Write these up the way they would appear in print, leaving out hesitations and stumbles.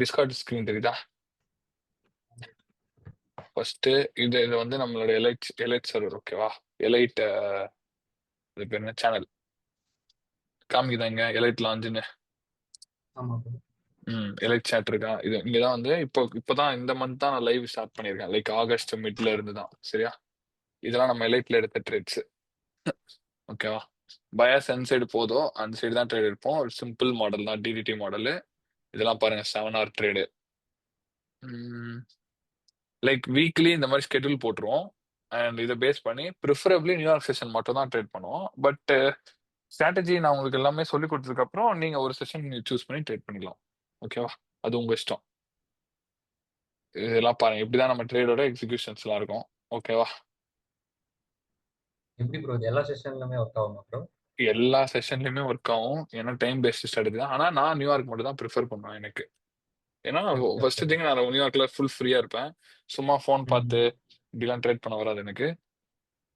Discord screen தெரியுதா? First இது இது வந்து நம்மளோட எலைட் சர்வர். ஓகேவா? எலைட் அது பேர் என்ன சேனல் காமிக்குதா இங்க எலைட் லாஞ்சுன்னு? ஆமா ப்ரோ. எலைட் சேட் இருக்கா? இது இங்கதான் வந்து இப்போதான் இந்த மந்த் தான் நான் லைவ் ஸ்டார்ட் பண்ணியிருக்கேன். லைக் ஆகஸ்ட் மிட்ல இருந்து தான். சரியா? இதெல்லாம் நம்ம எலைட்ல எடுத்த ட்ரேட்ஸ். ஓகேவா? பயாஸ் எந்த சைடு போதோ அந்த சைடு தான் ட்ரேட் எடுப்போம். ஒரு சிம்பிள் மாடல் தான், டிடிடி மாடலு. இதெல்லாம் பாருங்க 7 hour ட்ரேடு. லைக் வீக்லி இந்த மாதிரி ஸ்கெடியூல் போட்டுருவோம். அண்ட் இதை பேஸ் பண்ணி ப்ரிஃபரபிளி நியூயார்க் செஷன் மட்டும் தான் ட்ரேட் பண்ணுவோம். பட் ஸ்ட்ராட்டஜி நான் உங்களுக்கு எல்லாமே சொல்லி கொடுத்ததுக்கு அப்புறம் நீங்க ஒரு செஷன் சூஸ் பண்ணி ட்ரேட் பண்ணிக்கலாம். ஓகேவா? அது உங்க இஷ்டம். இதெல்லாம் பாருங்க, இப்படிதான் நம்ம ட்ரேடோட எக்ஸிகியூஷன்ஸ் எல்லாம் இருக்கும். ஓகேவா? எப்படி ப்ரோ இது எல்லா செஷன்லயுமே ஒர்க் ஆகுமா ப்ரோ? எல்லா செஷன்லயுமே ஒர்க் ஆகும். ஏன்னா டைம் பேஸ்ட் ஸ்ட்ராட்டஜி தான். ஆனா நான் நியூயார்க் மட்டும் தான் ப்ரிஃபர் பண்ணுவேன் எனக்கு. ஏன்னா ஓகே ஃபர்ஸ்ட் ஓகே. திங் நான் நியூயார்க்ல ஃபுல் ஃப்ரீயா இருப்பேன். சும்மா ஃபோன் பார்த்து இப்படிலாம் ட்ரேட் பண்ண வராது எனக்கு.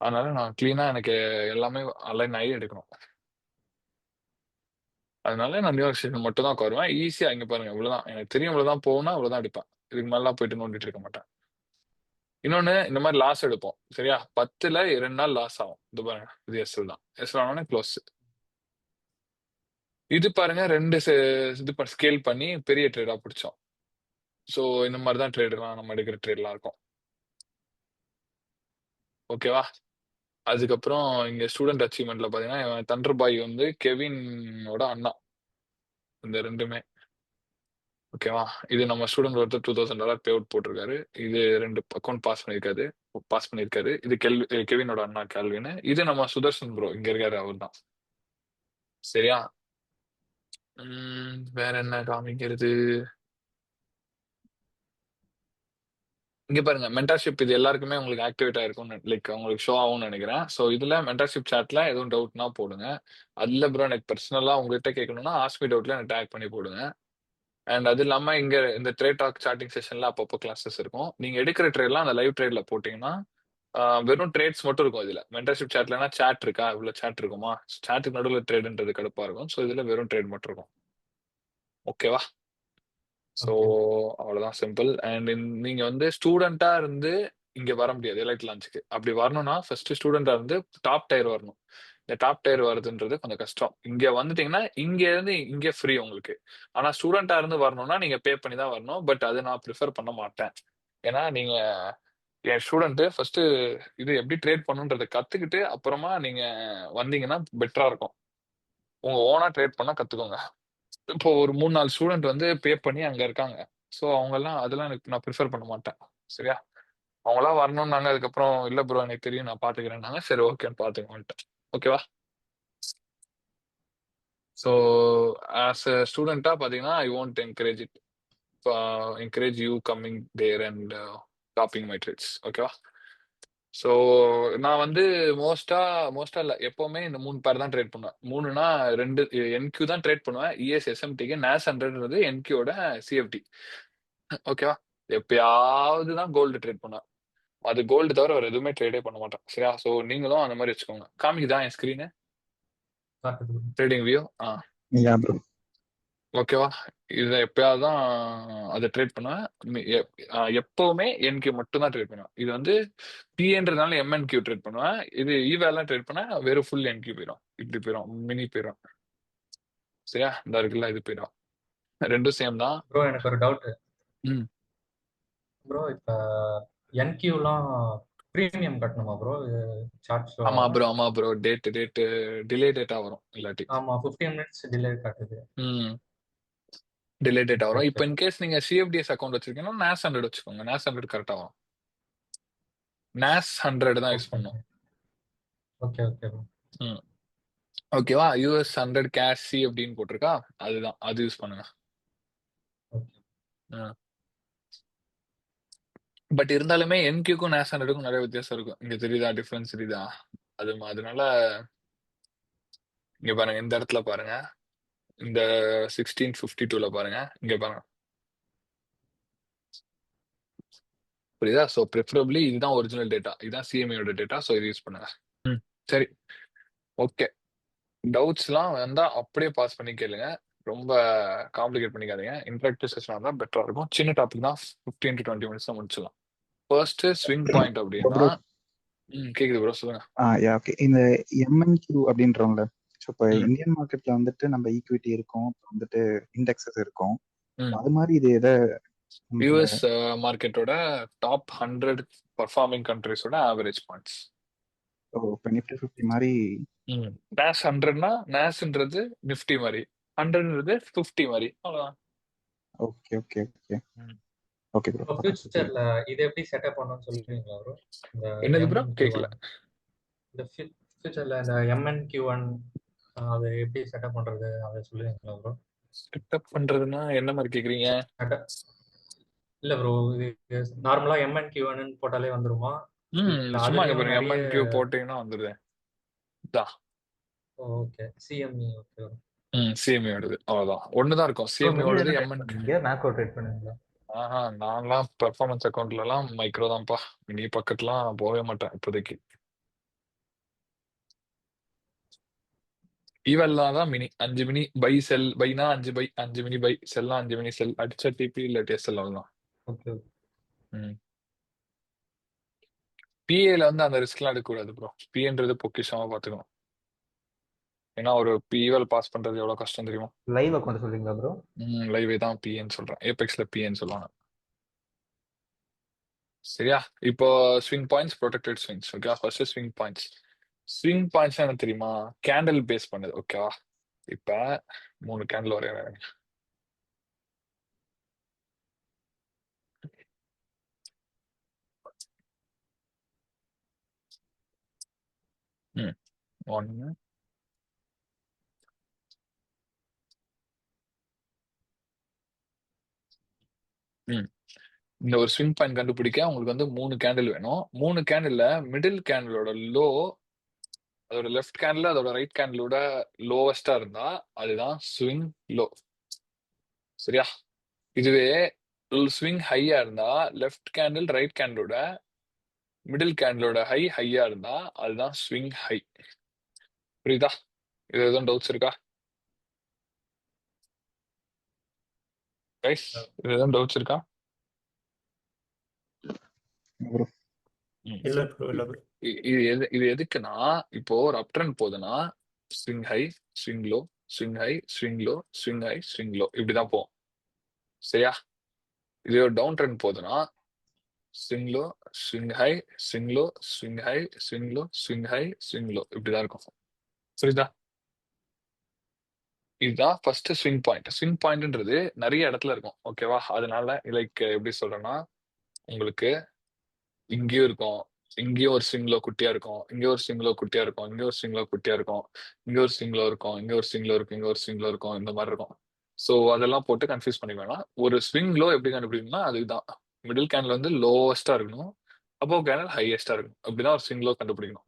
அதனால நான் கிளீனா எனக்கு எல்லாமே அலைன் ஆகி எடுக்கணும். அதனால நான் நியூயார்க் ஸ்டேஷன் மட்டும் தான் வருவேன். ஈஸியா இங்க பாருங்க, இவ்வளவுதான் எனக்கு தெரியும். இவ்வளவுதான் போகணும், அவ்வளவுதான் எடுப்பேன். இதுக்கு மேலாம் போயிட்டு நோண்டிட்டு இருக்க மாட்டேன். இன்னொன்னு, இந்த மாதிரி லாஸ் எடுப்போம். சரியா? 10ல் 2 நாள் லாஸ் ஆகும். இது பாருங்க, இது எஸ்எல் தான். எஸ்எல் ஆனோடனே க்ளோஸ். இது பாருங்க, இது ஸ்கேல் பண்ணி பெரிய ட்ரேடா பிடிச்சோம். ஸோ இந்த மாதிரி தான் ட்ரேடெல்லாம் நம்ம எடுக்கிற ட்ரேட்லாம் இருக்கும். ஓகேவா? அதுக்கப்புறம் இங்க ஸ்டூடெண்ட் அச்சீவ்மெண்ட்ல பாத்தீங்கன்னா தண்டர் பாய் வந்து கெவினோட அண்ணா. இந்த ரெண்டுமே. ஓகேவா? இது நம்ம ஸ்டூடெண்ட் ஒருத்தர் $2000 பே அவுட் போட்டிருக்காரு. இது 2 அக்கௌண்ட் பாஸ் பண்ணிருக்காரு. இது கெவினோட அண்ணா கேல்வின். இது நம்ம சுதர்ஷன் ப்ரோ இங்க இருக்காரு, அவர் தான். சரியா? வேற என்ன காமிக்கிறது? இங்க பாருங்க, மென்டர்ஷிப் இது எல்லாருக்குமே உங்களுக்கு ஆக்டிவேட் ஆயிருக்கும், லைக் உங்களுக்கு ஷோ ஆகும்னு நினைக்கிறேன். ஸோ இதுல மென்டர்ஷிப் சாட்ல எதுவும் டவுட்னா போடுங்க. அதுல ப்ரோ எனக்கு பர்சனலா உங்ககிட்ட கேட்கணும்னா ஆஸ்மி டவுட்ல எனக்கு டேக் பண்ணி போடுங்க. அண்ட் அது இல்லாம இங்க இந்த ட்ரேட் டாக் சாட்டிங் செஷன்ல அப்பப்போ கிளாஸஸ் இருக்கும். நீங்க எடுக்கிற ட்ரேட்லாம் அந்த லைவ் ட்ரேட்ல போட்டீங்கன்னா வெறும் ட்ரேட்ஸ் மட்டும் இருக்கும். இதுல மென்டர்ஷிப் சாட்லனா சாட் இருக்கா, இவ்வளவு சாட் இருக்குமா, சாட்டுக்கு நடுவில் ட்ரேடுன்றது கடுப்பா இருக்கும். ஸோ இதுல வெறும் ட்ரேட் மட்டும் இருக்கும். ஓகேவா? So okay. அவ்வளவுதான், சிம்பிள். அண்ட் நீங்க வந்து ஸ்டூடெண்டா இருந்து இங்க வர முடியாது எலைட் லான்ச்சுக்கு. அப்படி வரணும்னா ஃபர்ஸ்ட் ஸ்டூடெண்டா இருந்து டாப் டயர் வரணும். இந்த டாப் டயர் வருதுன்றது கொஞ்சம் கஷ்டம். இங்க வந்துட்டீங்கன்னா இங்க இருந்து இங்க ஃப்ரீ உங்களுக்கு. ஆனா ஸ்டூடெண்டா இருந்து வரணும்னா நீங்க பே பண்ணி தான் வரணும். பட் அது நான் ப்ரிஃபர் பண்ண மாட்டேன். ஏன்னா நீங்க என் ஸ்டூடெண்ட் ஃபர்ஸ்ட் இது எப்படி ட்ரேட் பண்ணுன்றதை கத்துக்கிட்டு அப்புறமா நீங்க வந்தீங்கன்னா பெட்டரா இருக்கும். உங்க ஓனா ட்ரேட் பண்ணா கத்துக்கோங்க. இப்போ ஒரு 3-4 ஸ்டூடெண்ட் வந்து பே பண்ணி அங்க இருக்காங்க. ஸோ அவங்க எல்லாம் அதெல்லாம் எனக்கு நான் ப்ரிஃபர் பண்ண மாட்டேன். சரியா? அவங்களாம் வரணும்னாங்க. அதுக்கப்புறம் இல்ல ப்ரோ எனக்கு தெரியும் நான் பாத்துக்கிறேன்னாங்க. சரி ஓகேன்னு பாத்துக்கோன்ட்டேன். ஓகேவா? ஸோ ஆஸ் அ ஸ்டூடெண்டா பாத்தீங்கன்னா I won't encourage it. Encourage you coming there and copying my trades. ஓகேவா? ஸோ நான் வந்து மோஸ்டா இல்ல, எப்பவுமே இந்த 3 பேர் தான் ட்ரேட் பண்ணுவேன். 3னா 2 என்கியூ தான் ட்ரேட் பண்ணுவேன். இஎஸ் எஸ்எம்டிக்கு நேஸ் 100ன்றது என்கியூட சிஎஃப்டி. ஓகேவா? எப்பயாவது தான் கோல்டு ட்ரேட் பண்ணுவேன். அது கோல்டு தவிர வேற எதுவுமே ட்ரேடே பண்ண மாட்டேன். சரியா? ஸோ நீங்களும் அந்த மாதிரி வச்சுக்கோங்க. காமிக்குதா என் ஸ்கிரீனு காட்டுது. Trading view? Yeah bro. ஓகேவா? இதை எப்பயாவது தான் அதை ட்ரேட் பண்ணுவேன். எப்பவுமே என்கியூ மட்டும் தான் ட்ரேட் பண்ணுவேன். இது வந்து பிஏன்றதுனால எம்என்கியூ ட்ரேட் பண்ணுவேன். இது ஈவேலாம் ட்ரேட் பண்ணா வெறும் ஃபுல் என்கியூ போயிடும். இப்படி போயிடும், மினி போயிடும். சரியா? இந்த இருக்குல்ல, இது போயிடும். ரெண்டும் சேம் தான். ப்ரோ எனக்கு ஒரு டவுட். ம் ப்ரோ இப்ப என்கியூலாம் ப்ரீமியம் கட்டணுமா ப்ரோ? சார்ட் ஷோ ஆமா ஆகும். ப்ரோ, ஆமா ப்ரோ. டிலே டேட்டா வரும் இல்லாட்டி. ஆமா 15 மினிட்ஸ் டிலே காட்டுது. ம் டிலே டேட்டா ஓகே வரும். ஓகே. இப்போ இன்கேஸ் நீங்க சிஎஃப்டிஎஸ் அக்கௌண்ட் வச்சிருக்கீங்கன்னா நேஸ் 100 வச்சுக்கோங்க. நேஸ் 100 கரெக்டா வரும். நேஸ் 100 தான் யூஸ் ஓகே பண்ணும். Okay okay bro. ம் ஓகேவா? யூஎஸ் 100 கேஷ் சி அப்படின்னு போட்டிருக்கா, அதுதான், அது யூஸ் பண்ணுங்க. ஓகே. பட் இருந்தாலுமே என்கியூக்கும் நேஸ் 100க்கும் நிறைய வித்தியாசம் இருக்கும். இங்க தெரியுதா டிஃபரன்ஸ்? தெரியுதா? அதனால இங்க பாருங்க, இந்த இடத்துல பாருங்க, இந்த 1652ல பாருங்க, இங்க பாருங்க. புரியுதா? ஸோ ப்ரிஃபரபிளி இதுதான் ஒரிஜினல் டேட்டா, இதுதான் சிஎம்ஏயோட டேட்டா. ஸோ இது யூஸ் பண்ணுங்க. சரி, ஓகே. டவுட்ஸ்லாம் வந்தா அப்படியே பாஸ் பண்ணி கேளுங்க. ரொம்ப காம்ப்ளிகேட் பண்ணிக்காதீங்க. இன்டராக்டிவ் செஷனா இருந்தா பெட்டரா இருக்கும். சின்ன டாபிக் தான் 15 to 20 மினிட்ஸ்ல முடிச்சிடலாம். ஃபர்ஸ்ட் ஸ்விங் பாயிண்ட் அப்படின்னா ப்ரோ கேக்குது ப்ரோ, சொல்லுங்க. Yeah okay. இந்த எம்என்கியூ அப்படின்றவங்கள, ஸோ இப்போ ம். இந்தியன் மார்க்கெட்ல வந்துட்டு நம்ம ஈக்விட்டி இருக்கும், அப்புறம் வந்துட்டு இண்டெக்ஸஸ் இருக்கும். ம். அது மாதிரி இது எதை யூஎஸ் மார்க்கெட்டோட டாப் 100 பர்ஃபார்மிங் கண்ட்ரிஸோட ஆவரேஜ் பாயிண்ட்ஸ். இப்போ நிஃப்டி 50 மாதிரி. நேஸ் 100னா நேஸ்ன்றது நிஃப்டி மாதிரி, 100ன்றது 50 மாதிரி, அவ்வளவுதான். ஓகே ஓகே ஓகே ம். Okay bro. இப்போ ஃபியூச்சர்ல இது எப்படி செட்டப் பண்ணணும்னு சொல்றீங்களா ப்ரோ? இந்த என்னது ப்ரோ, கேட்கல. MNQ1 இந்த ஃபியூச்சர்ல இந்த MNQ1 அது எப்படி செட்டப் பண்றது அதை சொல்லுவீங்களா ப்ரோ? செட்டப் பண்றதுன்னா என்ன மாதிரி கேக்குறீங்க? இல்ல ப்ரோ, இது நார்மலா MNQ1 போட்டாலே வந்துருமா? இல்ல சும்மா இங்க அதுலயும் பாருங்க, நிறைய எம்என்கியூ போட்டீங்கன்னா வந்துடுது. ஓகே CME ஓகே சிஎம்இ ஓடுது, அவ்வளவுதான். ஒண்ணுதான் இருக்கும், சிஎம்இ ஓடுது. நீங்க மேக்ரோ ட்ரேட் பண்ணுவீங்களா? நான்லாம் பெர்ஃபார்மன்ஸ் அக்கௌண்ட்ல எல்லாம் மைக்ரோ தான்ப்பா. மினி பக்கத்துலாம் போகவே மாட்டேன் இப்போதைக்கு. ஈவெல்லாம் தான் மினி, 5 மினி பை செல். பைனா 5 பை, 5 மினி பை, செல்லாம் 5 மினி செல், அடிச்ச டிபி இல்லாட்டி எஸ்எல், அவ்வளவுதான். ஓகே பிஏல வந்து அந்த ரிஸ்க்லாம் எடுக்கக்கூடாது ப்ரோ. பிஏன்றது பொக்கிஷமா பார்த்துக்கணும். ஏன்னா ஒரு பிஇவல் பாஸ் பண்றது எவ்வளவு கஷ்டம் தெரியுமா? லைவ் அக்கௌண்ட் சொல்றீங்களா ப்ரோ? லைவே தான் பிஏன்னு சொல்றேன், ஏபெக்ஸ்ல பிஏன்னு சொல்லுவாங்க. சரியா? இப்போ swing points, protected swings. Okay, first swing points. Swing points என்ன தெரியுமா? கேண்டில் பேஸ் பண்ணுது. ஓகேவா? இப்ப 3 கேண்டில் வரையறேன். ஒன்னு, இந்த ஒரு ஸ்விங் பாயிண்ட் கண்டுபிடிக்க உங்களுக்கு வந்து 3 கேண்டில் வேணும். 3 கேண்டில்ல மிடில் கேண்டிலோட லோ, அதோட லெஃப்ட் கேண்டில் அதோட ரைட் கேண்டிலோட லோவஸ்டா இருந்தா அதுதான் ஸ்விங் லோ. சரியா? இதுவே ஸ்விங் ஹையா இருந்தா லெஃப்ட் கேண்டில் ரைட் கேண்டிலோட மிடில் கேண்டிலோட ஹையா இருந்தா அதுதான் ஸ்விங் ஹை. புரியுதா? இது எதுவும் டவுட்ஸ் இருக்கா கைஸ்? இது எதுவும் டவுட்ஸ் இருக்கா? ப்ரோ இல்ல ப்ரோ இல்ல ப்ரோ. இது எதுக்குன்னா, இப்போ ஒரு அப் ட்ரெண்ட் போகுதுன்னா swing high, swing low, swing high, swing low, swing high, swing low, இப்படிதான் போகும். சரியா? இது ஒரு டவுன் ட்ரெண்ட் போகுதுன்னா swing low, swing high, swing low, swing high, swing low, swing high, swing low, இப்படிதான் இருக்கும். புரியுதா? இதுதான் ஃபர்ஸ்ட் ஸ்விங் பாயிண்ட். ஸ்விங் பாயிண்ட்ன்றது நிறைய இடத்துல இருக்கும். ஓகேவா? அதனால லைக் எப்படி சொல்றேன்னா, உங்களுக்கு இங்கேயும் இருக்கும், இங்கேயும் ஒரு ஸ்விங்லோ குட்டியா இருக்கும், இங்க ஒரு ஸ்விங்லோ குட்டியா இருக்கும், இங்க ஒரு ஸ்விங்லோ குட்டியா இருக்கும், இங்க ஒரு ஸ்விங்லோ இருக்கும், இங்க ஒரு ஸ்விங்லோ இருக்கும், இங்க ஒரு ஸ்விங்லோ இருக்கும், இந்த மாதிரி இருக்கும். ஸோ அதெல்லாம் போட்டு கன்ஃபியூஸ் பண்ணி வேணாம். ஒரு ஸ்விங் லோ எப்படி கண்டுபிடிக்கணும்னா அதுதான் மிடில் கேண்டில் வந்து லோவஸ்டா இருக்கணும், அபோவ் கேண்டில் ஹையஸ்டா இருக்கணும். அப்படிதான் ஒரு ஸ்விங் லோ கண்டுபிடிக்கணும்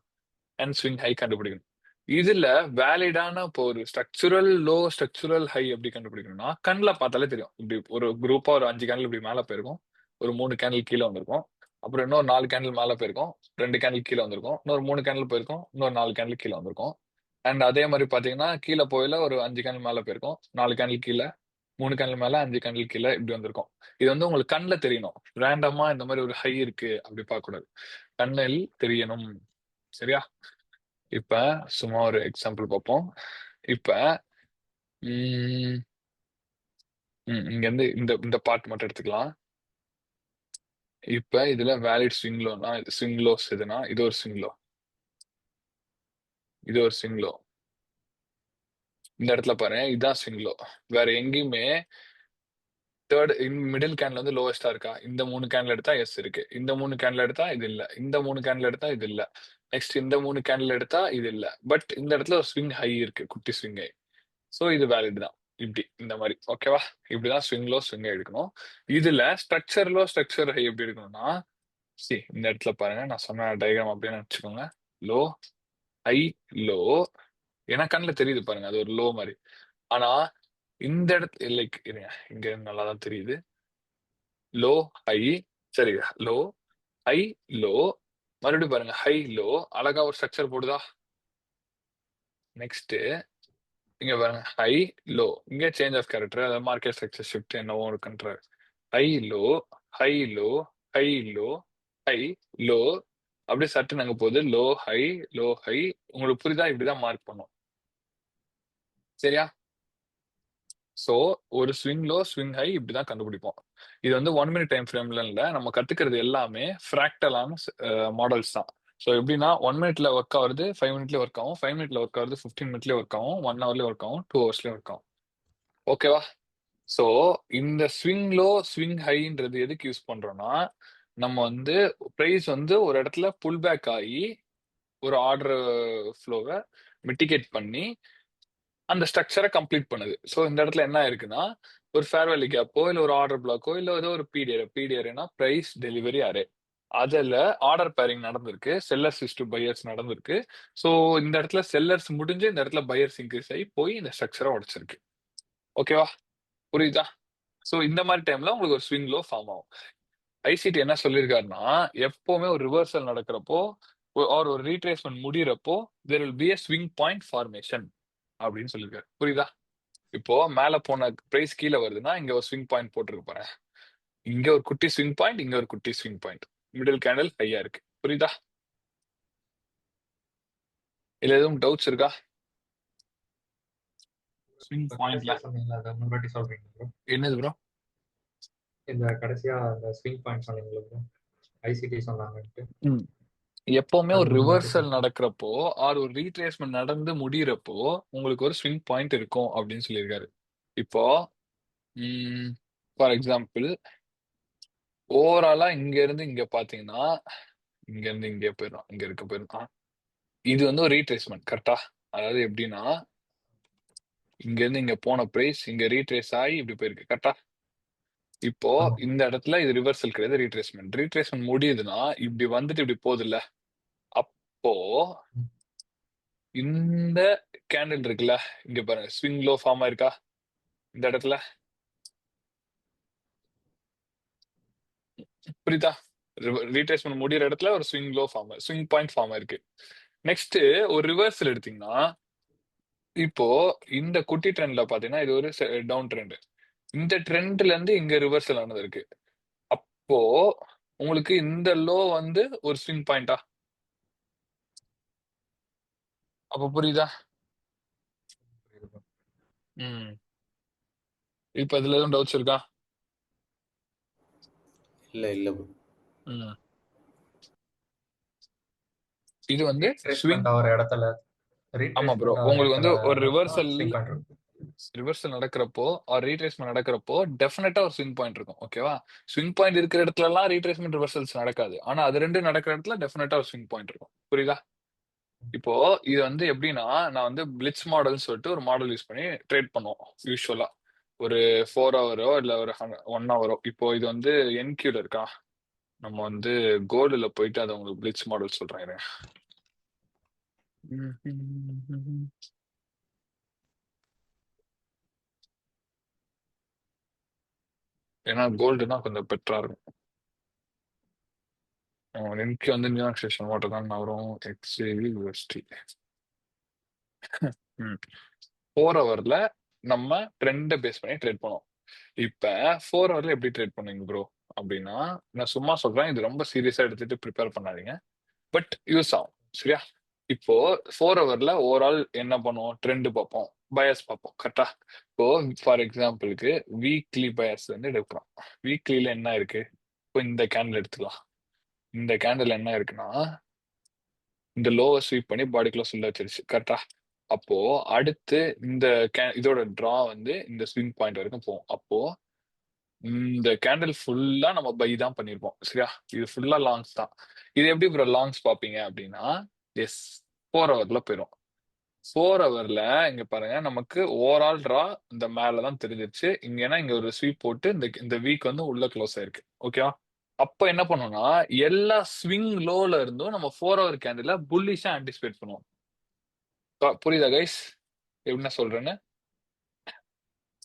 அண்ட் ஸ்விங் ஹை கண்டுபிடிக்கணும். இதுல வேலிடான இப்போ ஒரு ஸ்ட்ரக்சுரல் லோ, ஸ்ட்ரக்சுரல் ஹை எப்படி கண்டுபிடிக்கணும்னா கண்ணில் பார்த்தாலே தெரியும். இப்படி ஒரு குரூப்பா ஒரு 5 கேண்டில் இப்படி மேல போயிருக்கும், ஒரு 3 கேண்டில் கீழே வந்திருக்கும், அப்புறம் இன்னொரு 4 கேண்டில் மேல போயிருக்கும், 2 கேண்டில் கீழே வந்திருக்கும், இன்னொரு 3 கேண்டில் போயிருக்கும், இன்னொரு 4 கேண்டில் கீழே வந்திருக்கும். அண்ட் அதே மாதிரி பாத்தீங்கன்னா கீழே போயில ஒரு 5 கேண்டில் மேல போயிருக்கும், 4 கேண்டில் கீழே, 3 கேண்டில் மேல, 5 கேண்டில் கீழே, இப்படி வந்திருக்கும். இது வந்து உங்களுக்கு கண்ணில் தெரியணும். ரேண்டமா இந்த மாதிரி ஒரு ஹை இருக்கு அப்படி பார்க்க கூடாது, கண்ணில் தெரியணும். சரியா? இப்ப சும்மா ஒரு எக்ஸாம்பிள் பார்ப்போம். இப்ப இங்க இருந்து இந்த இந்த பார்ட் மட்டும் எடுத்துக்கலாம். இப்ப இதுல வேலிட் ஸ்விங் லோனா, ஸ்விங் லோஸ் எதுனா இது ஒரு ஸ்விங் லோ, இது ஒரு ஸ்விங் லோ. இந்த இடத்துல பாருங்க, இதுதான் ஸ்விங் லோ. வேற எங்கேயுமே தேர்ட் மிடில் கேண்ட்ல வந்து லோவஸ்டா இருக்கா? இந்த 3 கேண்டில் எடுத்தா எஸ் இருக்கு, இந்த 3 கேண்டில் எடுத்தா இது இல்ல, இந்த 3 கேண்டில் எடுத்தா இது இல்ல, நெக்ஸ்ட் இந்த 3 கேண்டில் எடுத்தா இது இல்ல. பட் இந்த இடத்துல ஒரு ஸ்விங் ஹை இருக்கு, குட்டி ஸ்விங் ஹை. ஸோ இது வேலிட் தான். இப்படி இந்த மாதிரி. ஓகேவா? இப்படிதான் ஸ்விங் லோ, ஸ்விங் ஹை எடுக்கணும். இதுல ஸ்ட்ரக்சர் லோ, ஸ்ட்ரக்சர் ஹை எப்படி எடுக்கணும்னா, இந்த இடத்துல பாருங்க, நான் சொன்ன டயக்ராம் அப்படியே நினைச்சுக்கோங்க. Low, high, low. ஏன்னா கண்ணில் தெரியுது பாருங்க, அது ஒரு லோ மாதிரி. ஆனா இந்த இடத்துல லைக் இங்க நல்லா தான் தெரியுது. லோ, ஹை, சரி, லோ, ஹை, லோ, மறுபடியும் பாருங்க ஹை, லோ, அழகா ஒரு ஸ்ட்ரக்சர் போடுதா. நெக்ஸ்ட் இங்க பாருங்க, ஹை லோ, இங்க சேஞ்ச் ஆஃப் கேரக்டர், அதாவது மார்க்கெட் ஸ்ட்ரக்சர் ஷிஃப்ட் என்னவோ இருக்குன்ற high low, high low, high low, high low, அப்படியே சட்டு நாங்க போகுது லோ ஹை லோ ஹை. உங்களுக்கு புரியுதா? இப்படிதான் மார்க் பண்ணும். சரியா? ஸோ ஒரு ஸ்விங் லோ ஸ்விங் ஹை இப்படிதான் கண்டுபிடிப்போம். இது வந்து 1 minute டைம் ஃப்ரேம்ல இல்ல, நம்ம கத்துக்கிறது எல்லாமே ஃப்ராக்டலான மாடல்ஸ் தான். ஸோ எப்படின்னா 1 minute ஒர்க் ஆகுறது 5 minute ஒர்க் ஆகும், 5 minute ஒர்க் ஆகுறது 15 minute ஒர்க் ஆகும், 1 hour ஒர்க் ஆகும், 2 hours ஒர்க் ஆகும். ஓகேவா? ஸோ இந்த ஸ்விங் லோ ஸ்விங் ஹைன்றது எதுக்கு யூஸ் பண்றோம்னா, நம்ம வந்து பிரைஸ் வந்து ஒரு இடத்துல புல் பேக் ஆகி ஒரு ஆர்டர் ஃப்ளோவை மிட்டிகேட் பண்ணி அந்த ஸ்ட்ரக்சரை கம்ப்ளீட் பண்ணுது. ஸோ இந்த இடத்துல என்ன இருக்குன்னா, ஒரு ஃபேர் வேல்யூ கேப்போ இல்ல ஒரு ஆர்டர் பிளாக்கோ இல்ல ஏதோ ஒரு பிடிஆர்னா பிரைஸ் டெலிவரி அரே, அதுல ஆர்டர் பேரிங் நடந்திருக்கு, செல்லர்ஸ் இஸ் டு பையர்ஸ் நடந்திருக்கு. ஸோ இந்த இடத்துல செல்லர்ஸ் முடிஞ்சு இந்த இடத்துல பையர்ஸ் இன்க்ரீஸ் ஆகி போய் இந்த ஸ்ட்ரக்சரை உடைச்சிருக்கு. ஓகேவா? புரியுதா? ஸோ இந்த மாதிரி டைம்ல உங்களுக்கு ஒரு ஸ்விங் லோ ஃபார்ம் ஆகும். ஐசிடி என்ன சொல்லியிருக்காருன்னா, எப்பவுமே ஒரு ரிவர்சல் நடக்கிறப்போ ஒரு ரீட்ரேஸ்மெண்ட் முடியறப்போ there will be a swing point formation அப்படின்னு சொல்லியிருக்காரு. புரியுதா? இப்போ மேல போன பிரைஸ் கீழே வருதுன்னா இங்க ஒரு ஸ்விங் பாயிண்ட் போட்டிருக்கு பாரு, இங்க ஒரு குட்டி ஸ்விங் பாயிண்ட், இங்க ஒரு குட்டி ஸ்விங் பாயிண்ட், மிடில் கேண்டில் ஹையா இருக்கு. புரியுதா? இல்ல எதுவும் டவுட்ஸ் இருக்கா? ஸ்விங் பாயிண்ட்ல கடைசியா சொன்னீங்களா, அதை முன்னாடி சொல்றீங்க ப்ரோ? என்னது ப்ரோ? இந்த கடைசியா அந்த ஸ்விங் பாயிண்ட் சொன்னீங்களா ப்ரோ, ஐசிடி சொன்னாங்கன்ட்டு, எப்பவுமே அது ஒரு முன்னாடி ரிவர்சல் சொல்றீங்க. நடக்கிறப்போ ஆர் ஒரு ரீட்ரேஸ்மெண்ட் நடந்து முடியறப்போ உங்களுக்கு ஒரு ஸ்விங் பாயிண்ட் இருக்கும் அப்படின்னு சொல்லியிருக்காரு. இப்போ ஃபார் எக்ஸாம்பிள் ஓவராலா இங்க இருந்து இங்க பாத்தீங்கன்னா, இங்க இருந்து இங்கே போயிடும், இங்க இருக்க போயிடும். இது வந்து ஒரு ரீட்ரேஸ்மெண்ட் கரெக்டா? அதாவது எப்படின்னா, இங்க இருந்து இங்க போன பிரைஸ் இங்க ரீட்ரேஸ் ஆகி இப்படி போயிருக்கு கரெக்டா? இப்போ ஆமா. இந்த இடத்துல இது ரிவர்சல் கிடையாது, ரீட்ரேஸ்மெண்ட். ரீட்ரேஸ்மெண்ட் முடியுதுன்னா இப்படி வந்துட்டு இப்படி போகுது இல்ல, அப்போ ம். இந்த கேண்டில் இருக்குல்ல, இங்க பாருங்க ஸ்விங் லோ ஃபார்ம் ஆயிருக்கா இந்த இடத்துல? புரியுதா? ரீட்ரேஸ்மெண்ட் முடியிற இடத்துல ஒரு swing low form, swing point form ஆயிருக்கு. நெக்ஸ்ட் ஒரு ரிவர்சல் எடுத்தீங்கன்னா, இப்போ இந்த குட்டி ட்ரெண்ட்ல பாத்தீங்கன்னா இது ஒரு டவுன் ட்ரெண்ட், இந்த ட்ரெண்ட்ல இருந்து இங்க ரிவர்சல் ஆனது இருக்கு. அப்போ உங்களுக்கு இந்த லோ வந்து ஒரு ஸ்விங் பாயிண்டா? அப்ப புரியுதா? புரியுது bro. ம் இப்ப இதுல எதுவும் டவுட்ஸ் இருக்கா? இல்ல bro. ம் இது வந்து ஸ்விங். ரீட்ரேஸ்மெண்ட் ஆகிற இடத்துல ஆமா ப்ரோ, ரீட்ரேஸ்மெண்ட் ஆகிற உங்களுக்கு இடத்துல வந்து ஒரு மட்டும் ஸ்விங் பாயிண்ட் இருக்கும். ரிவர்சல் நடக்கிறப்போ ஆர் ரீட்ரேஸ்மெண்ட் நடக்கிறப்போ டெஃபினட்டா ஒரு ஸ்விங் பாயிண்ட் இருக்கும். ஓகேவா? ஸ்விங் பாயிண்ட் இருக்கிற இடத்துல எல்லாம் ரீட்ரேஸ்மெண்ட் ரிவர்சல்ஸ் நடக்காது, ஆனா அது ரெண்டு நடக்கிற இடத்துல டெஃபினட்டா ஒரு ஸ்விங் பாயிண்ட் இருக்கும். புரியுதா? இப்போ இது வந்து எப்படின்னா, நான் வந்து பிளிட்ஸ் மாடல்னு சொல்லிட்டு ஒரு மாடல் யூஸ் பண்ணி ட்ரேட் பண்ணுவோம் யூஸ்வலா. ஒரு 4 ஹவரோ இல்ல ஒரு 1 ஹவரோ. இப்போ இது வந்து என்கியூல இருக்கா, நம்ம வந்து கோல்டுல போயிட்டு அதை உங்களுக்கு பிளிட்ஸ் மாடல் சொல்றேன் இருங்க. ஏன்னா கோல்டுனா கொஞ்சம் பெட்டரா இருக்கும். என்கே வந்து நியூயார்க் ஸ்டேஷன் வாட்டர் தான் வரும், எக்ஸ்ஏவி யூஎஸ்டி. 4 ஹவர்ல நம்ம ட்ரெண்டை பேஸ் பண்ணி ட்ரேட் பண்ணுவோம். இப்ப 4 ஹவர்ல எப்படி ட்ரேட் பண்ணுவீங்க ப்ரோ அப்படின்னா, நான் சும்மா சொல்றேன், இது ரொம்ப சீரியஸா எடுத்துட்டு ப்ரிப்பேர் பண்ணாதீங்க, பட் யூஸ் ஆகும். சரியா? இப்போ 4 ஹவர்ல ஓவரால் என்ன பண்ணுவோம், ட்ரெண்ட் பார்ப்போம், பயஸ் பார்ப்போம் கரெக்டா? இப்போ ஃபார் எக்ஸாம்பிளுக்கு வீக்லி பயஸ் வந்து எடுக்கிறோம். வீக்லில என்ன இருக்கு? இப்போ இந்த கேண்டில் எடுத்துக்கலாம். இந்த கேண்டில் என்ன இருக்குன்னா, இந்த லோவை ஸ்வீப் பண்ணி பாடிக்குள்ள சொல்ல வச்சிருச்சு கரெக்டா? அப்போ அடுத்து இந்த இதோட டிரா வந்து இந்த ஸ்விங் பாயிண்ட் வரைக்கும் போகும். அப்போ இந்த கேண்டில் ஃபுல்லா நம்ம பை தான் பண்ணிருப்போம். சரியா? இது ஃபுல்லா லாங்ஸ் தான். இது எப்படி ப்ரோ லாங்ஸ் பாப்பீங்க அப்படின்னா, எஸ் 4 ஹவர்ல போயிடும். 4 ஹவர்ல இங்க பாருங்க, நமக்கு ஓவரால் டிரா இந்த மேலதான் தெரிஞ்சிருச்சு. இங்கன்னா இங்க ஒரு ஸ்வீப் போட்டு இந்த வீக் வந்து உள்ள க்ளோஸ் ஆயிருக்கு. ஓகேவா? அப்ப என்ன பண்ணோம்னா, எல்லா ஸ்விங் லோல இருந்தும் நம்ம 4 ஹவர் கேண்டில புல்லிஷா ஆன்டிசிபேட் பண்ணுவோம். புரியுதா கைஸ் என்ன சொல்றேன்னு?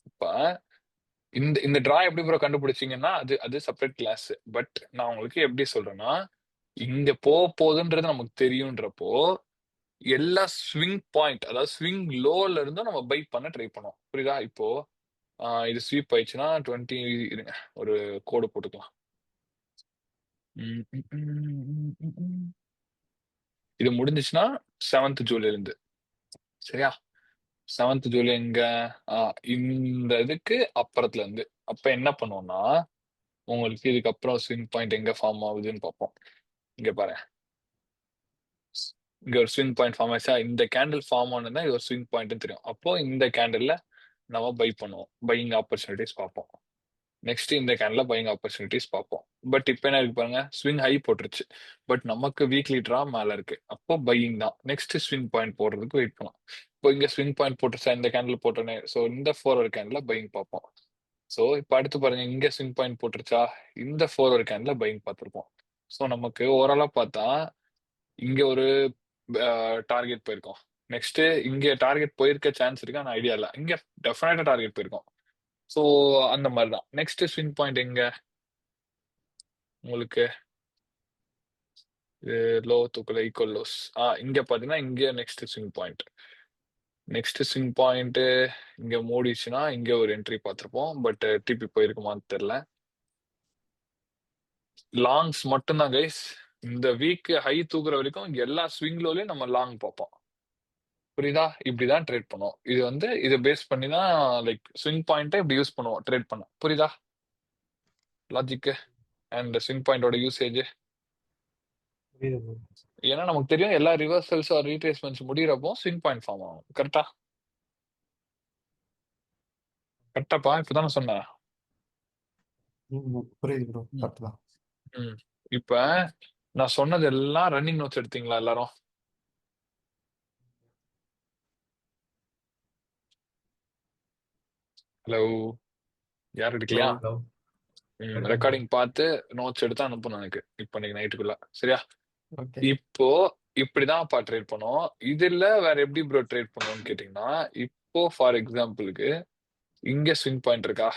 இப்ப இந்த இந்த டிரா எப்படி ப்ரோ கண்டுபிடிச்சீங்கன்னா அது அது செப்பரேட் கிளாஸ். பட் நான் உங்களுக்கு எப்படி சொல்றேன்னா, இங்க போகுதுன்றது நமக்கு தெரியுன்றப்போ எல்லா ஸ்விங் பாயிண்ட், அதாவது ஸ்விங் லோல இருந்தும் நம்ம பை பண்ண ட்ரை பண்ணுவோம். புரியுதா? இப்போ இது ஸ்வீப் ஆயிடுச்சுன்னா 20 இருங்க, ஒரு கோடு போட்டுக்கலாம். இது முடிஞ்சிச்சுன்னா 7th ஜூலைல இருந்து, சரியா? 7th ஜூலை எங்க? இந்த இதுக்கு அப்புறத்துல இருந்து. அப்ப என்ன பண்ணுவோம்னா, உங்களுக்கு இதுக்கப்புறம் ஸ்விங் பாயிண்ட் எங்க ஃபார்ம் ஆகுதுன்னு பார்ப்போம். இங்க பாரு, இங்க ஒரு ஸ்விங் பாயிண்ட் ஃபார்ம் ஆயிடுச்சா? இந்த கேண்டில் ஃபார்ம் ஆனதுன்னா இது ஒரு ஸ்விங் பாயிண்ட்னு தெரியும். அப்போ இந்த கேண்டில்ல நம்ம பை பண்ணுவோம், பையிங் ஆப்பர்ச்சுனிட்டிஸ் பார்ப்போம். நெக்ஸ்ட் இந்த கேன்ல பையிங் ஆப்பர்ச்சுனிட்டிஸ் பார்ப்போம். பட் இப்போ என்ன இருக்கு பாருங்க, ஸ்விங் ஹை போட்டுருச்சு. பட் நமக்கு வீக்லி ட்ரா மேல இருக்கு, அப்போ பையிங் தான். நெக்ஸ்ட் ஸ்விங் பாயிண்ட் போடுறதுக்கு வெயிட் பண்ணலாம். இப்போ இங்க ஸ்விங் பாயிண்ட் போட்டுருச்சா இந்த கேண்டில் போட்டோன்னே, ஸோ இந்த 4 ஒரு கேன்ல பையிங் பார்ப்போம். ஸோ இப்போ அடுத்து பாருங்க, இங்க ஸ்விங் பாயிண்ட் போட்டுருச்சா, இந்த 4 ஒரு கேன்ல பையிங் பார்த்துருப்போம். ஸோ நமக்கு ஓவராலா பார்த்தா இங்க ஒரு டார்கெட் போயிருக்கோம். நெக்ஸ்ட் இங்க டார்கெட் போயிருக்க சான்ஸ் இருக்கு, ஆனா ஐடியா இல்லை. இங்க டெஃபினட்டா டார்கெட் போயிருக்கோம். ஸோ அந்த மாதிரி தான். நெக்ஸ்ட் ஸ்விங் பாயிண்ட் எங்க உங்களுக்கு? லோ தூக்கல ஈக்குவல் லோஸ். இங்க பாத்தீங்கன்னா இங்க next swing point. Next swing point இங்க மூடிச்சுன்னா இங்க ஒரு என்ட்ரி பார்த்திருப்போம். பட் டிபி போயிருக்குமான்னு தெரியல. லாங்ஸ் மட்டும்தான் கைஸ். இந்த வீக் ஹை தூக்குற வரைக்கும் எல்லா ஸ்விங் லோலயும் நம்ம லாங் பார்ப்போம். புரியுதா? இப்படிதான் ட்ரேட் பண்ணுவோம். இது வந்து இதை பேஸ் பண்ணி தான் லைக் ஸ்விங் பாயிண்ட்டை இப்படி யூஸ் பண்ணுவோம் ட்ரேட் பண்ண. புரியுதா லாஜிக் அண்ட் ஸ்விங் பாயிண்டோட யூசேஜ்? புரியுது ப்ரோ. ஏன்னா நமக்கு தெரியும் எல்லா ரிவர்சல்ஸ் ஆர் ரீட்ரேஸ்மெண்ட்ஸ் முடிகிறப்போ ஸ்விங் பாயிண்ட் ஃபார்ம் ஆகும். கரெக்டா? கரெக்டாப்பா? இப்பதானே சொன்னேன். புரியுது ப்ரோ, ம். கரெக்ட் தான். ம். இப்ப நான் சொன்னது எல்லாம் ரன்னிங் நோட்ஸ் எடுத்தீங்களா எல்லாரும்? ஹலோ, யாரும் எடுக்கலையா? ஹலோ. ரெக்கார்டிங் பார்த்து நோட்ஸ் எடுத்து அனுப்பணும் எனக்கு இப்போ இன்னைக்கு நைட்டுக்குள்ள, சரியா? ஓகே. இப்போ இப்படிதான்ப்பா ட்ரேட் பண்ணுவோம். இதுல வேற எப்படி ப்ரோ ட்ரேட் பண்ணுவோம்னு கேட்டீங்கன்னா, இப்போ ஃபார் எக்ஸாம்பிளுக்கு இங்க ஸ்விங் பாயிண்ட் இருக்கா?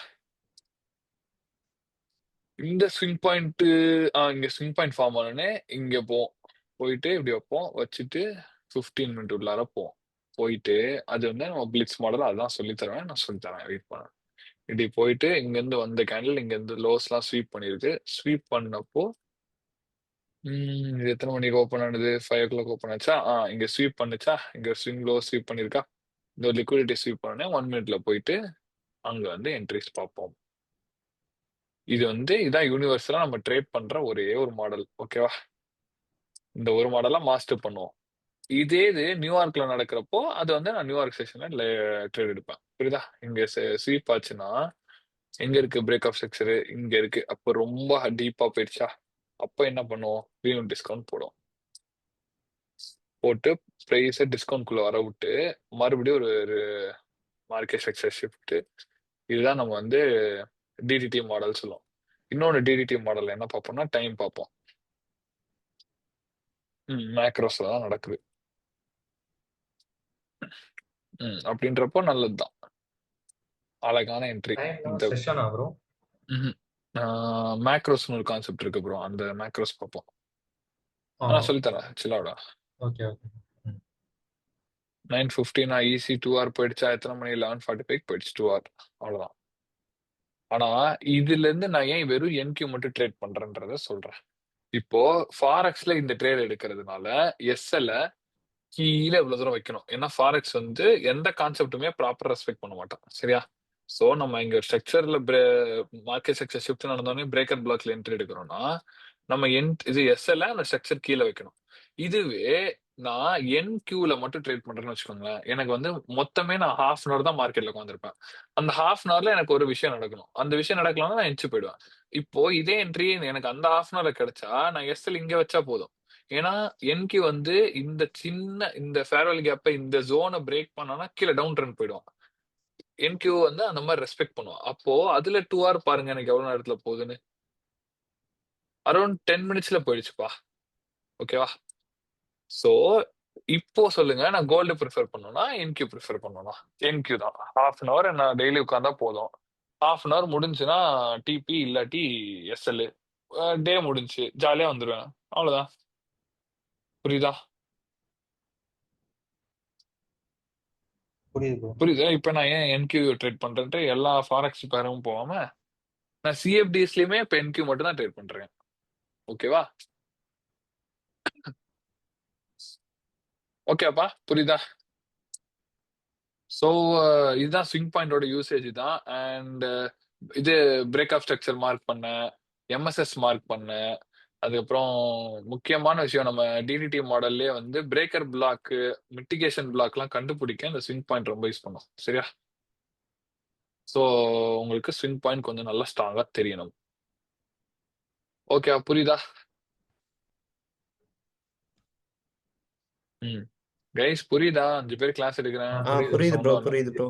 இந்த ஸ்விங் பாயிண்ட் இங்க ஸ்விங் பாயிண்ட் ஃபார்ம் ஆனோடனே இங்க போயிட்டு இப்படி வைப்போம், வச்சுட்டு 15 மினிட் உள்ளார போயிட்டு அது வந்து நம்ம பிளிட்ஸ் மாடல் அதான் சொல்லி தருவேன், நான் சொல்லி தரேன், வெயிட் பண்ணேன். இப்படி போயிட்டு இங்க இருந்து வந்த கேண்டில் இங்க இருந்து லோஸ் எல்லாம் ஸ்வீப் பண்ணிருக்கு. ஸ்வீப் பண்ணப்போ இது எத்தனை மணிக்கு ஓப்பன் ஆனது? 5 o'clock ஓப்பன் ஆச்சா? இங்க ஸ்வீப் பண்ணுச்சா? இங்க ஸ்விங் லோ ஸ்வீப் பண்ணிருக்கா? இந்த லிக்விடிட்டி ஸ்வீப் பண்ணோடனே 1 மினிட்ல போயிட்டு அங்க வந்து என்ட்ரிஸ் பார்ப்போம். இது வந்து இதான் யூனிவர்சலா நம்ம ட்ரேட் பண்ற ஒரே ஒரு மாடல். ஓகேவா? இந்த ஒரு மாடலா மாஸ்டர் பண்ணுவோம். இதே இது நியூயார்க்ல நடக்கிறப்போ அது வந்து நான் நியூயார்க் செஷன்ல ட்ரேட் எடுப்பேன். புரியுதா? இங்க ஸ்வீப் ஆச்சுன்னா எங்க இருக்கு பிரேக் ஆஃப் ஸ்ட்ரக்சர்? இங்க இருக்கு. அப்போ ரொம்ப டீப்பா போயிடுச்சா, அப்போ என்ன பண்ணுவோம்? ப்ரீமியம் டிஸ்கவுண்ட் போட்டு ப்ரைஸை டிஸ்கவுண்ட்குள்ள வர விட்டு மறுபடியும் ஒரு மார்க்கெட் ஸ்ட்ரக்சர் ஷிஃப்ட். இதுதான் நம்ம வந்து டிடிடி மாடல் சொல்லுவோம். இன்னொன்று டிடிடி மாடல் என்ன பார்ப்போம்னா டைம் பார்ப்போம். மேக்ரோஸ்ல தான் நடக்குது. அப்படின்றப்போ நல்லதுதான், அழகான என்ட்ரி. இந்த செஷனா ப்ரோ? மேக்ரோஸ்னு ஒரு கான்செப்ட் இருக்கு ப்ரோ, அந்த மேக்ரோஸ் பார்ப்போம். நான் சொல்லித்தரேன், சில்லாவிடா. Okay okay. 9:15 ஈஸி 2 hour போயிடுச்சா? எத்தனை மணி? 11:45 போயிடுச்சு 2 hour, அவ்வளவுதான். ஆனா இதுல இருந்து நான் ஏன் வெறும் என்கியூ மட்டும் ட்ரேட் பண்றேன்றத சொல்றேன். இப்போ ஃபாரெக்ஸ்ல இந்த ட்ரேட் எடுக்கிறதுனால எஸ்எல்ல கீழே இவ்வளவு தூரம் வைக்கணும். ஏன்னா ஃபாரெக்ஸ் வந்து எந்த கான்செப்டுமே ப்ராப்பர் ரெஸ்பெக்ட் பண்ண மாட்டோம், சரியா? சோ நம்ம இங்க ஸ்ட்ரக்சர்ல மார்க்கெட் ஸ்ட்ரக்சர் ஷிஃப்ட் நடந்தோடனே பிரேக்கர் பிளாக்ல என்ட்ரி எடுக்கிறோம்னா நம்ம இது எஸ்எல்ல அந்த ஸ்ட்ரக்சர் கீழே வைக்கணும். இதுவே நான் என் கியூல மட்டும் ட்ரேட் பண்றேன்னு வச்சுக்கோங்களேன், எனக்கு வந்து மொத்தமே நான் ஹாஃப் அன் அவர் தான் மார்க்கெட்ல உட்காந்துருப்பேன். அந்த ஹாஃப் அன் அவர்ல எனக்கு ஒரு விஷயம் நடக்கணும். அந்த விஷயம் நடக்கலன்னா நான் எஞ்சி போயிடுவேன். இப்போ இதே என்ட்ரி எனக்கு அந்த ஹாஃப் அன் அவர்ல கிடைச்சா நான் எஸ்எல் இங்க வச்சா போதும். ஏன்னா என்கியூ வந்து இந்த ஃபேர்வெல் கேப்பை இந்த ஜோனை பிரேக் பண்ணானா கீழே டவுன் ட்ரெண்ட் போயிடும். என்கியூ வந்து அந்த மாதிரி ரெஸ்பெக்ட் பண்ணுவோம். அப்போ அதுல 2 hour பாருங்க எனக்கு எவ்வளவு நேரத்துல போகுதுன்னு. அரௌண்ட் 10 minutesல போயிடுச்சுப்பா. ஓகேவா? சோ இப்போ சொல்லுங்க, நான் கோல்டு ப்ரிஃபர் பண்ணணும்னா என்கியூ ப்ரிஃபர் பண்ணணும்னா என்கியூ தான். ஹாஃப் அன் அவர் நான் டெய்லி உட்காந்தா போதும். ஹாஃப் அன் அவர் முடிஞ்சுன்னா டிபி இல்லாட்டி எஸ்எல், டே முடிஞ்சு ஜாலியா வந்துருவேன், அவ்வளவுதான். புரியுதா? புரியுது ப்ரோ. புரியுதா? இப்ப நான் ஏன் என்கியூ ட்ரேட் பண்றேன்ட்டு எல்லா ஃபாரெக்ஸ் பேரும் போகாம நான் சிஎஃப்டிஸ்லயுமே இப்ப என்கியூ மட்டும் தான் ட்ரேட் பண்றேன். ஓகேவா? ஓகேப்பா, புரியுதா? ஸோ இதுதான் ஸ்விங் பாயிண்டோட யூசேஜ் தான். அண்ட் இது பிரேக் ஆஃப் ஸ்ட்ரக்சர் மார்க் பண்ண, எம்எஸ்எஸ் மார்க் பண்ண, அதுக்கப்புறம் முக்கியமான விஷயம் நம்ம டிடிடி மாடல்லே வந்து பிரேக்கர் பிளாக், மிட்டிகேஷன் பிளாக்லாம் கண்டுபிடிக்க இந்த ஸ்விங் பாயிண்ட் ரொம்ப யூஸ் பண்ணும். சரியா? ஸோ உங்களுக்கு ஸ்விங் பாயிண்ட் கொஞ்சம் நல்லா ஸ்ட்ராங்கா தெரியணும். ஓகே, புரியுதா? ம். கைஸ் புரியுதா? 5 பேர் கிளாஸ் எடுக்கிறேன். புரியுது sound ப்ரோ, வரணும். புரியுது ப்ரோ,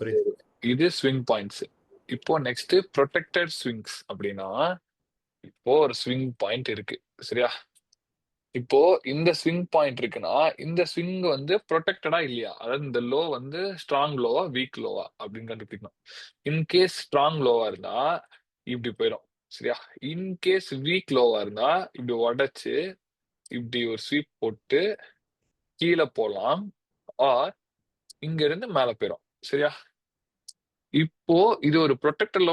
புரியுது. இது ஸ்விங் பாயிண்ட்ஸ். இப்போ நெக்ஸ்ட் ப்ரொடெக்டட் ஸ்விங்ஸ் அப்படின்னா, இப்போ ஒரு ஸ்விங் பாயிண்ட் இருக்கு. சரியா? இப்போ இந்த ஸ்விங் பாயிண்ட் இருக்குன்னா இந்த ஸ்விங் வந்து ப்ரொடெக்டடா இல்லையா, அதாவது இந்த லோ வந்து ஸ்ட்ராங் லோவா வீக் லோவா அப்படின்னு கண்டுபிடிக்கணும். இன்கேஸ் ஸ்ட்ராங் லோவா இருந்தா இப்படி போயிடும். சரியா? இன்கேஸ் வீக் லோவா இருந்தா இப்படி உடைச்சு இப்படி ஒரு ஸ்வீப் போட்டு கீழே போலாம், ஆர் இங்க இருந்து மேல போயிடும். சரியா? இப்போ இது ஒரு ப்ரொடெக்டர்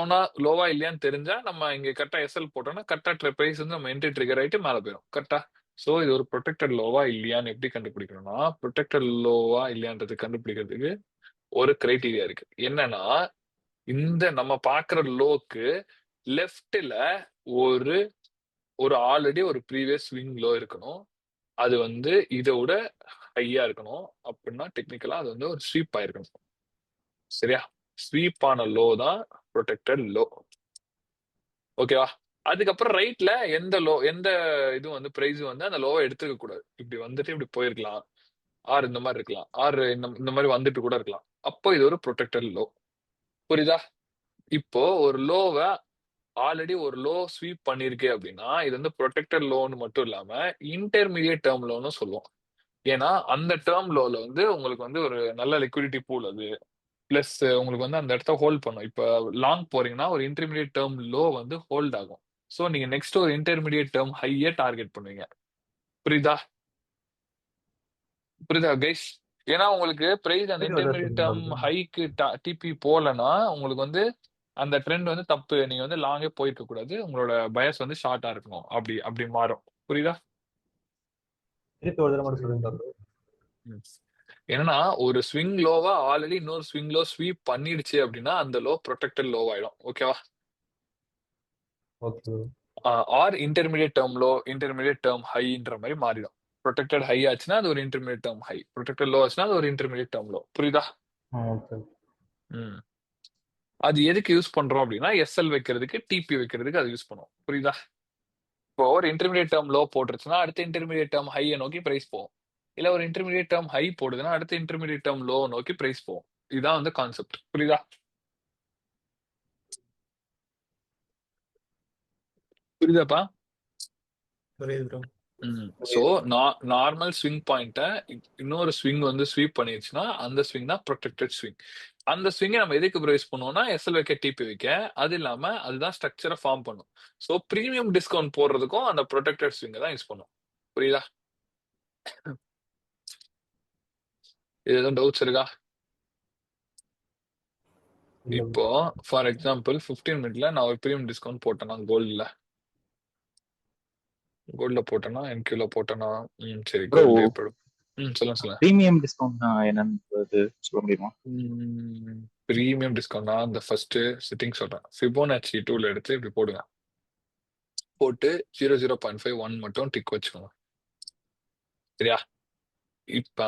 லோவா இல்லையான்னு தெரிஞ்சா நம்ம இங்க கரெக்டா எஸ்எல் போட்டோம்னா கரெக்டா பிரைஸ் வந்து நம்ம என்ட்ரி ட்ரிகர் ஆயிட்டு மேல போயிடும். கரெக்டா? சோ இது ஒரு ப்ரொடெக்டர் லோவா இல்லையான்னு எப்படி கண்டுபிடிக்கணும்னா, ப்ரொடெக்டர் லோவா இல்லையான்றது கண்டுபிடிக்கிறதுக்கு ஒரு கிரைட்டீரியா இருக்கு. என்னன்னா, இந்த நம்ம பாக்குற லோக்கு லெஃப்ட்ல ஒரு ஒரு ஆல்ரெடி ஒரு ப்ரீவியஸ் ஸ்விங் லோ இருக்கணும். அது வந்து இதை விட ஹையா இருக்கணும். அப்படின்னா டெக்னிக்கலா அது வந்து ஒரு ஸ்வீப் ஆயிருக்கணும். சரியா? ஸ்வீப் ஆன லோ தான் ப்ரொடெக்டட் லோ. ஓகேவா? அதுக்கப்புறம் ரைட்ல எந்த இதுவும் வந்து பிரைஸ் வந்து அந்த லோவை எடுத்துக்க கூடாது. இப்படி வந்துட்டு இப்படி போயிருக்கலாம், ஆர் இந்த மாதிரி இருக்கலாம், ஆர் இந்த மாதிரி வந்துட்டு கூட இருக்கலாம். அப்போ இது ஒரு ப்ரொடெக்டட் லோ. புரியுதா? இப்போ ஒரு லோவை ஆல்ரெடி ஒரு லோ ஸ்வீப் பண்ணிருக்கு அப்படின்னா இது வந்து ப்ரொடெக்டட் லோன்னு மட்டும் இல்லாம இன்டர்மீடியட் டேர்ம் லோன்னு சொல்லுவோம். ஏன்னா அந்த டேர்ம் லோல வந்து உங்களுக்கு வந்து ஒரு நல்ல லிக்விடிட்டி பூல் அது, பிளஸ் உங்களுக்கு வந்து அந்த இடத்த ஹோல்ட் பண்ணும். இப்போ லாங் போறீங்கன்னா ஒரு இன்டர்மீடியட் டேர்ம் லோ வந்து ஹோல்ட் ஆகும். ஸோ நீங்க நெக்ஸ்ட் ஒரு இன்டர்மீடியட் டேர்ம் ஹையே டார்கெட் பண்ணுவீங்க. புரியுதா? புரியுதா கைஸ்? ஏன்னா உங்களுக்கு பிரைஸ் அந்த இன்டர்மீடியட் டேர்ம் ஹைக்கு டிபி போலனா உங்களுக்கு வந்து அந்த ட்ரெண்ட் வந்து தப்பு. நீங்க வந்து லாங்கே போயிருக்க கூடாது, உங்களோட பயஸ் வந்து ஷார்ட்டா இருக்கணும். அப்படி அப்படி மாறும். புரியுதா? திருப்பி ஒரு தடவை மட்டும் சொல்லுங்க bro. என்னன்னா ஒரு ஸ்விங் லோவா ஆல்ரெடி இன்னொரு ஸ்விங் லோ ஸ்வீப் பண்ணிடுச்சு அப்படின்னா அந்த லோ ப்ரொடெக்டட் லோ ஆயிடும். ஓகேவா? Okay or intermediate term low, intermediate term ஹைன்ற மாதிரி மாறிடும். ப்ரொடெக்டட் ஹை ஆச்சுன்னா அது ஒரு intermediate term high, protected low ஆச்சுன்னா அது ஒரு இன்டர்மீடியட் டேர்ம் லோ. புரியுதா? ஓகே. ம். அது எதுக்கு யூஸ் பண்றோம் அப்படின்னா எஸ்எல் வைக்கிறதுக்கு, டிபி வைக்கிறதுக்கு அது யூஸ் பண்ணுவோம். புரியுதா? இப்போ ஒரு இன்டர்மீடியட் டேர்ம் லோ போட்டுருச்சுன்னா அடுத்த இன்டர்மீடியட் டேர்ம் ஹையை நோக்கி பிரைஸ் போகும். இல்ல ஒரு இன்டர்மீடியட் டேர்ம் ஹை போடுதுன்னா அடுத்த இன்டர்மீடியட் டேர்ம் லோ நோக்கி பிரைஸ் போகும். இதுதான் வந்து கான்செப்ட். புரியுதா? புரியுதாப்பா? புரியுது ப்ரோ. ஸோ நார்மல் ஸ்விங் பாயிண்ட்டை இன்னொரு ஸ்விங் வந்து ஸ்வீப் பண்ணிருச்சுன்னா அந்த ஸ்விங் தான் ப்ரொடெக்டட் ஸ்விங். அந்த ஸ்விங்கை நம்ம எதுக்கு ப்ரைஸ் பண்ணுவோம்னா எஸ்எல் வைக்க, டிபி வைக்க. அது இல்லாம அதுதான் ஸ்ட்ரக்சரை ஃபார்ம் பண்ணும். ஸோ ப்ரீமியம் டிஸ்கவுண்ட் போடுறதுக்கும் அந்த ப்ரொடெக்டட் ஸ்விங்கை தான் யூஸ் பண்ணும். புரியுதா? இது எதுவும் டவுட்ஸ் இருக்கா? இப்போ ஃபார் எக்ஸாம்பிள் 15 மினிட்ல நான் ஒரு ப்ரீமியம் டிஸ்கவுண்ட் போட்டேன்னா கோல்ட்ல போட்டேன்னா என்கியூல போட்டேன்னா சரி Bro. கோல்டு ஏற்படும். சொல்லுங்க. பிரீமியம் டிஸ்கவுண்ட் என்னன்னு சொல்ல முடியுமா? பிரீமியம் டிஸ்கவுண்ட்னா அந்த ஃபர்ஸ்ட் செட்டிங் சொல்றேன். ஃபிபோனாச்சி டூல் எடுத்து இப்படி போடுங்க. போட்டு 0.01 மட்டும் டிக் வச்சுக்கோங்க. சரியா? இப்ப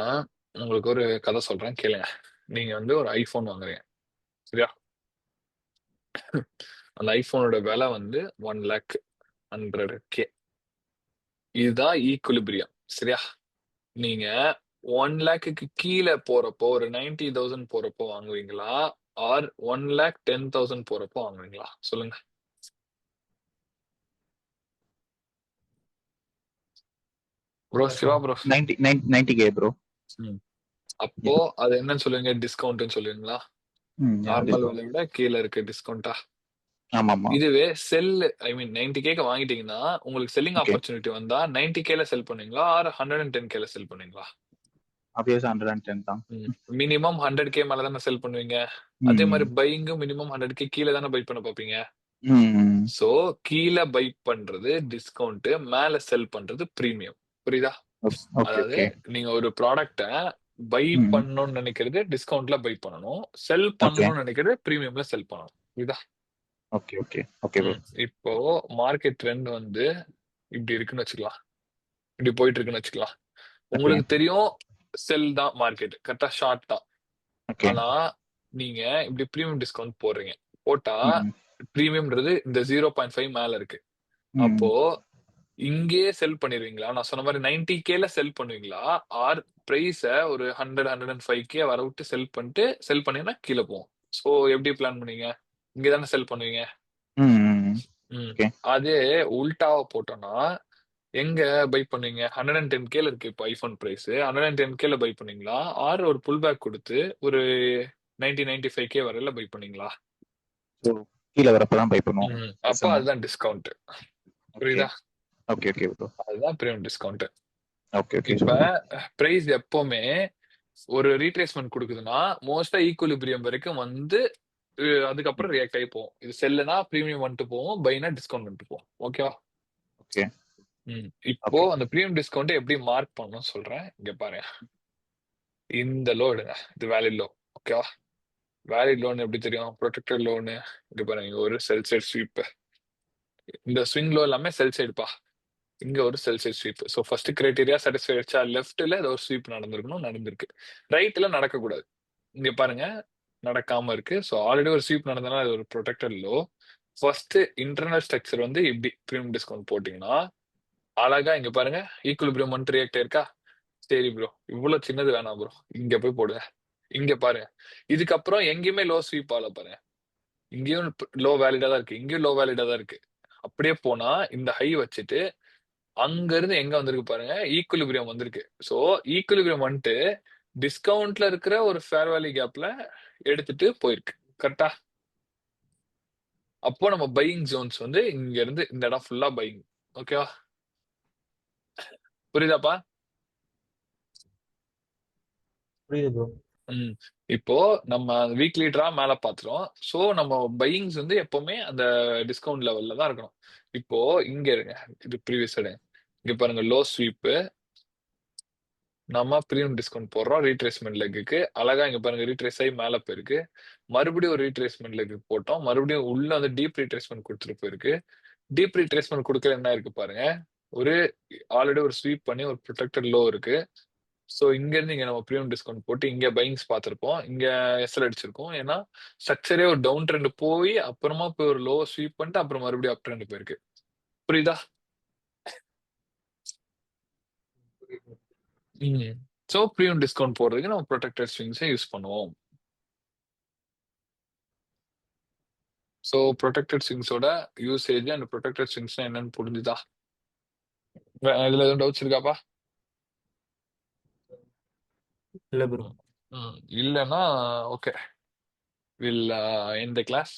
உங்களுக்கு ஒரு கதை சொல்றேன் கேளுங்க. நீங்க வந்து ஒரு ஐபோன் வாங்குறீங்க. சரியா? அந்த ஐபோனோட விலை வந்து 1,00,100K. இதுதான் ஈக்குலிபிரியம். சரியா? நீங்க 1,00,000க்கு கீழே போறப்போ ஒரு 90,000 போறப்போ வாங்குவீங்களா, ஆர் 1,10,000 போறப்போ வாங்குவீங்களா? சொல்லுங்க. Bro Siva bro. 90K bro. அப்போ அது என்னன்னு சொல்லுவீங்க? டிஸ்கவுண்ட்னு சொல்லுவீங்களா? நார்மல் விலை விட கீழே இருக்க டிஸ்கவுண்டா? ஆமாமா. இதுவே செல் ஐ மீன் 90K வாங்கிட்டீங்கன்னா உங்களுக்கு செல்லிங் ஆப்பர்ச்சுனிட்டி வந்தா 90K செல் பண்ணுவீங்களா, ஆர் 110K செல் பண்ணுவீங்களா? ஆப்வியஸா 110 தான். மினிமம் 100K மேல தானே செல் பண்ணுவீங்க. அதே மாதிரி பையிங்கும் மினிமம் 100K கீழே தானே பை பண்ண பார்ப்பீங்க. சோ கீழே பை பண்றது டிஸ்கவுண்ட், மேல செல் பண்றது பிரீமியம். புரியுதா? அதாவது நீங்க ஒரு ப்ராடக்ட பை பண்ணணும்னு நினைக்கிறது டிஸ்கவுண்ட்ல பை பண்ணணும், செல் பண்ணணும்னு நினைக்கிறது பிரீமியம்ல செல் பண்ணணும். புரியுதா? Okay okay okay bro. இப்போ மார்க்கெட் ட்ரெண்ட் வந்து இப்படி இருக்குன்னு வச்சுக்கலாம், இப்படி போயிட்டு இருக்குன்னு வச்சுக்கலாம். உங்களுக்கு தெரியும் செல் தான் மார்க்கெட், கரெக்டா ஷார்ட் தான். ஆனா நீங்க இப்படி பிரீமியம் டிஸ்கவுண்ட் போடுறீங்க, போட்டா பிரீமியம்ன்றது இந்த 0.5 மேல இருக்கு. அப்போ இங்கேயே செல் பண்ணிடுவீங்களா? நான் சொன்ன மாதிரி 90Kல செல் பண்ணுவீங்களா? ஆர் பிரைஸ ஒரு 100-105K வர விட்டு செல் பண்ணீங்கன்னா கீழே போகும். சோ எப்படி பிளான் பண்ணீங்க? இங்கதானே செல் பண்ணுவீங்க. அதே உல்டாவா போட்டோம்னா எங்க பை பண்ணுவீங்க? 110Kல இருக்கு இப்போ ஐபோன் பிரைஸ், 110Kல பை பண்ணீங்களா? ஆர் ஒரு புல் பேக் கொடுத்து ஒரு 90-95K வரையில பை பண்ணீங்களா? கீழ வரப்பதான் பை பண்ணுவோம். அப்ப அதுதான் டிஸ்கவுண்ட். புரியுதா? Okay okay bro. அதுதான் பிரீமியம் டிஸ்கவுண்ட். Okay okay. இப்ப பிரைஸ் எப்பவுமே ஒரு ரீட்ரேஸ்மெண்ட் கொடுக்குதுன்னா மோஸ்டா ஈக்குவலிபிரியம் வரைக்கும் வந்து அதுக்கப்புறம் ரியாக்ட் ஆகி போகும். இது செல்லுனா பிரீமியம் வந்துட்டு போகும், பைனா டிஸ்கவுண்ட் வந்துட்டு போகும். ஓகேவா? ஓகே. இப்போ அந்த பிரீமியம் டிஸ்கவுண்ட் எப்படி மார்க் பண்ணணும் சொல்றேன். இங்க பாருங்க, இந்த லோ எடுங்க, இது வேலிட் லோ. ஓகேவா? வேலிட் லோன் எப்படி தெரியும்? ப்ரொடெக்டட் லோனு. இங்க பாருங்க, ஒரு செல் சைட் ஸ்வீப். இந்த ஸ்விங் லோ எல்லாமே செல் சைடுப்பா. இங்க ஒரு sell side sweep. So first criteria satisfy ஆயிடுச்சா? லெஃப்ட்ல ஏதோ ஒரு ஸ்வீப் நடந்திருக்கணும், நடந்திருக்கு. ரைட்ல நடக்கக்கூடாது. இங்க பாருங்க நடக்காம இருக்கு. ஸோ ஆல்ரெடி ஒரு ஸ்வீப் நடந்ததுனால அது ஒரு protected low. First internal structure வந்து இப்படி பிரீமியம் டிஸ்கவுண்ட் போட்டீங்கன்னா அழகா இங்க பாருங்க ஈக்குவலிபிரியம் மட்டும் ரியாக்ட் ஆயிருக்கா. சரி ப்ரோ, இவ்வளவு சின்னது வேணாம் ப்ரோ, இங்க போய் போடுங்க. இங்க பாருங்க, இதுக்கப்புறம் எங்கேயுமே லோ ஸ்வீப் ஆகல பாருங்க. இங்கேயும் லோ வேலிடா தான் இருக்கு, இங்கேயும் லோ வேலிடா தான் இருக்கு. அப்படியே போனா இந்த ஹை வச்சுட்டு அங்க இருந்து எங்க வந்திருக்கு பாருங்க, ஈக்குவலிபிரியம் வந்திருக்கு. சோ ஈக்குவலிபிரியம் வந்துட்டு டிஸ்கவுண்ட்ல இருக்கிற ஒரு ஃபேர் வேல்யூ கேப்ல எடுத்துட்டு போயிருக்கு. கரெக்டா? அப்போ நம்ம பையிங் ஜோன்ஸ் வந்து இங்க இருந்து இந்த இடம் ஃபுல்லா பையிங். ஓகேவா? புரியுதாப்பா? புரியுது ப்ரோ. இப்போ நம்ம வீக்லி ட்ரா மேல பாத்துறோம். சோ நம்ம பையிங்ஸ் வந்து எப்பவுமே அந்த டிஸ்கவுண்ட் லெவல்ல தான் இருக்கணும். இப்போ இங்க இருங்க, இது ப்ரீவியஸ் எடுங்க. இங்க பாருங்க லோ ஸ்வீப், நம்ம பிரீமியம் டிஸ்கவுண்ட் போடுறோம் ரீட்ரேஸ்மெண்ட் லெக்குக்கு. அழகா இங்க பாருங்க ரீட்ரேஸ் ஆகி மேல போயிருக்கு. மறுபடியும் ஒரு ரீட்ரேஸ்மெண்ட் லெக்கு போட்டோம், மறுபடியும் உள்ள வந்து டீப் ரீட்ரேஸ்மெண்ட் கொடுத்துட்டு போயிருக்கு. டீப் ரீட்ரேஸ்மெண்ட் கொடுக்கல என்ன இருக்கு பாருங்க, ஒரு ஆல்ரெடி ஒரு ஸ்வீப் பண்ணி ஒரு ப்ரொடெக்டட் லோ இருக்கு. ஸோ இங்க இருந்து இங்க நம்ம பிரீமியம் டிஸ்கவுண்ட் போட்டு இங்க பையிங்ஸ் பார்த்திருப்போம், இங்க எஸ்எல் அடிச்சிருக்கோம். ஏன்னா ஸ்ட்ரக்சரே ஒரு டவுன் ட்ரெண்ட் போய் அப்புறமா போய் ஒரு லோ ஸ்வீப் பண்ணிட்டு அப்புறம் மறுபடியும் அப் ட்ரெண்ட் போயிருக்கு. புரியுதா? ஸோ பிரீமியம் டிஸ்கவுண்ட் போடுறதுக்கு நம்ம ப்ரொடெக்டட் ஸ்விங்ஸை யூஸ் பண்ணுவோம். ஸோ ப்ரொடெக்டட் ஸ்விங்ஸோட யூசேஜ் அண்ட் ப்ரொடெக்டட் ஸ்விங்ஸ்னா என்னன்னு புரிஞ்சுதா? இதுல எதுவும் டவுட்ஸ் இருக்காப்பா? இல்ல ப்ரோ. இல்லைன்னா okay, we'll end the class.